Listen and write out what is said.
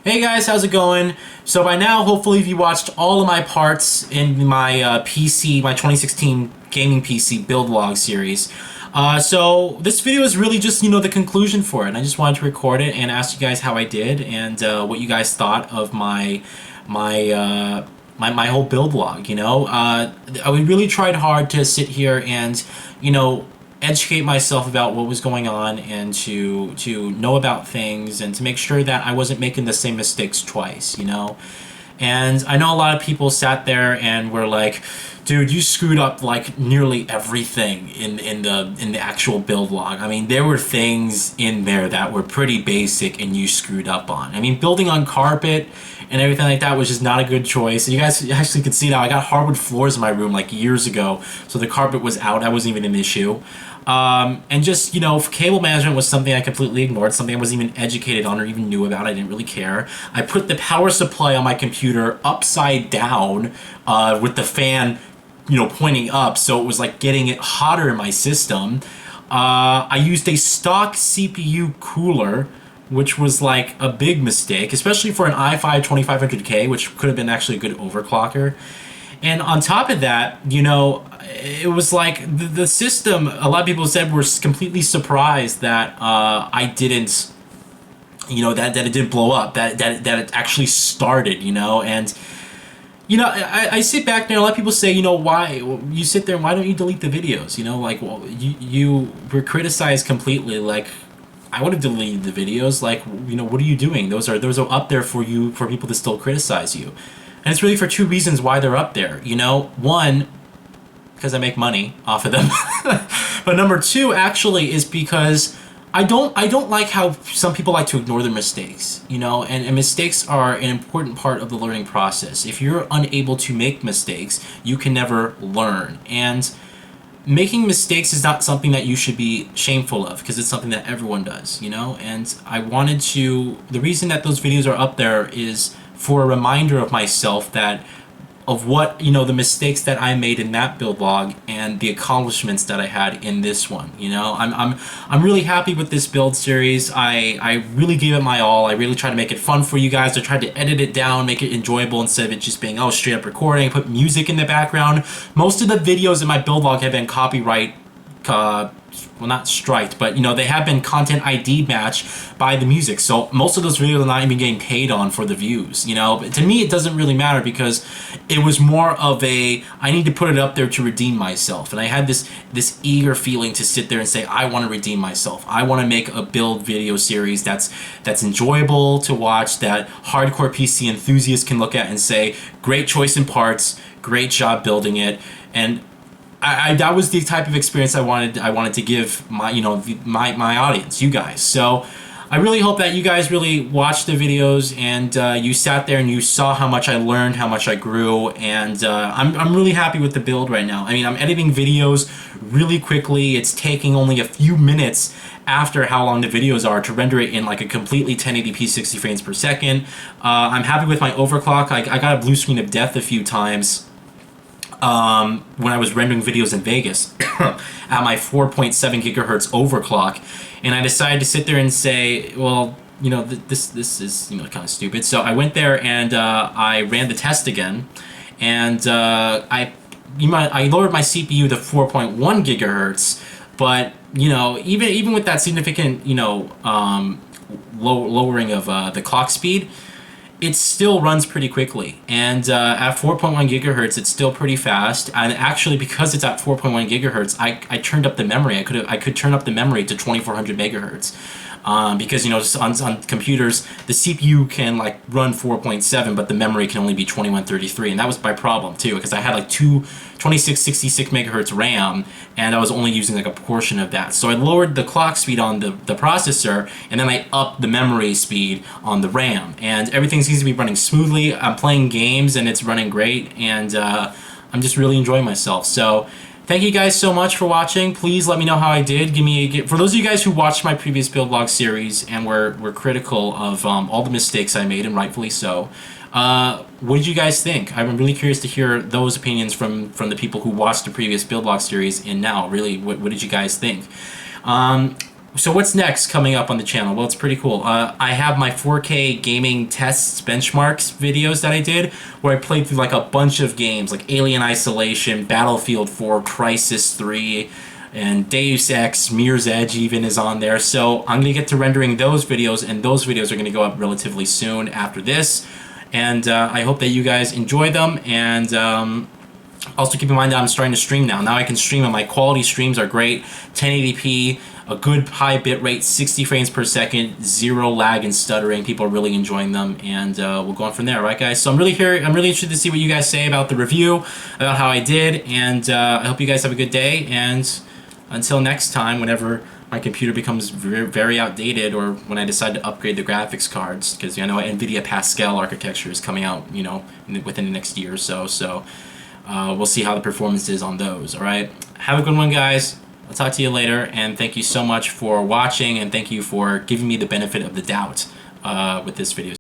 Hey guys, how's it going? So by now, hopefully if you watched all of my parts in my PC, my 2016 gaming PC build log series. So this video is really just, the conclusion for it. And I just wanted to record it and ask you guys how I did and what you guys thought of my whole build log, we really tried hard to sit here and, educate myself about what was going on and to know about things and to make sure that I wasn't making the same mistakes twice, And I know a lot of people sat there and were like, dude, you screwed up like nearly everything in the actual build log. I mean, there were things in there that were pretty basic and you screwed up on. I mean, building on carpet and everything like that was just not a good choice. And you guys actually could see now I got hardwood floors in my room like years ago, so the carpet was out. That wasn't even an issue. And just, cable management was something I completely ignored, something I wasn't even educated on or even knew about. I didn't really care. I put the power supply on my computer upside down with the fan, pointing up, so it was like getting it hotter in my system. I used a stock CPU cooler, which was like a big mistake, especially for an i5 2500K, which could have been actually a good overclocker. And on top of that, it was like the system, a lot of people said were completely surprised that I didn't, that it didn't blow up, that it actually started, and, I sit back there, a lot of people say, why, you sit there and why don't you delete the videos, like, well, you were criticized completely, like, I would have deleted the videos, like, what are you doing? Those are up there for people to still criticize you. And it's really for two reasons why they're up there. One, because I make money off of them. But number two, actually, is because I don't like how some people like to ignore their mistakes. And mistakes are an important part of the learning process. If you're unable to make mistakes, you can never learn. And making mistakes is not something that you should be shameful of, because it's something that everyone does, And I wanted to, the reason that those videos are up there is for a reminder of myself of what, the mistakes that I made in that build log and the accomplishments that I had in this one, I'm really happy with this build series. I really gave it my all. I really tried to make it fun for you guys. I tried to edit it down, make it enjoyable instead of it just being, straight up recording, put music in the background. Most of the videos in my build log have been copyright, well, not striked, but they have been content ID matched by the music, so most of those videos are not even getting paid on for the views, but to me it doesn't really matter, because it was more of I need to put it up there to redeem myself, and I had this eager feeling to sit there and say, I want to redeem myself. I want to make a build video series that's enjoyable to watch, that hardcore PC enthusiasts can look at and say, great choice in parts, great job building it. And that was the type of experience I wanted to give my my audience, you guys. So I really hope that you guys really watched the videos and you sat there and you saw how much I learned, how much I grew, and I'm really happy with the build right now. I mean, I'm editing videos really quickly. It's taking only a few minutes after how long the videos are to render it in like a completely 1080p 60 frames per second. I'm happy with my overclock. I got a blue screen of death a few times when I was rendering videos in Vegas at my 4.7 gigahertz overclock, and I decided to sit there and say, well, this is kind of stupid. So I went there and I ran the test again, and I lowered my CPU to 4.1 gigahertz, but even with that significant lowering of the clock speed, it still runs pretty quickly, and at 4.1 gigahertz it's still pretty fast. And actually, because it's at 4.1 gigahertz, I turned up the memory. I could turn up the memory to 2400 megahertz, because on computers the CPU can like run 4.7, but the memory can only be 2133, and that was my problem too, because I had like two 2666 megahertz RAM, and I was only using like a portion of that. So I lowered the clock speed on the processor, and then I upped the memory speed on the RAM, and everything seems to be running smoothly. I'm playing games and it's running great, and I'm just really enjoying myself. So thank you guys so much for watching. Please let me know how I did. For those of you guys who watched my previous build log series and were critical of all the mistakes I made, and rightfully so, what did you guys think? I'm really curious to hear those opinions from the people who watched the previous build log series and now. Really, what did you guys think? So what's next coming up on the channel? Well, it's pretty cool. I have my 4K gaming tests benchmarks videos that I did, where I played through like a bunch of games, like Alien Isolation, Battlefield 4, Crysis 3, and Deus Ex, Mirror's Edge even is on there. So I'm gonna get to rendering those videos, and those videos are gonna go up relatively soon after this. And I hope that you guys enjoy them, and also keep in mind that I'm starting to stream now. Now I can stream, and my quality streams are great. 1080p, a good high bit rate, 60 frames per second, zero lag and stuttering. People are really enjoying them, and we'll go on from there, right, guys? So I'm really interested to see what you guys say about the review, about how I did, and I hope you guys have a good day. And until next time, whenever my computer becomes very outdated, or when I decide to upgrade the graphics cards, because I know NVIDIA Pascal architecture is coming out, within the next year or so. So we'll see how the performance is on those. All right, have a good one, guys. I'll talk to you later, and thank you so much for watching, and thank you for giving me the benefit of the doubt with this video.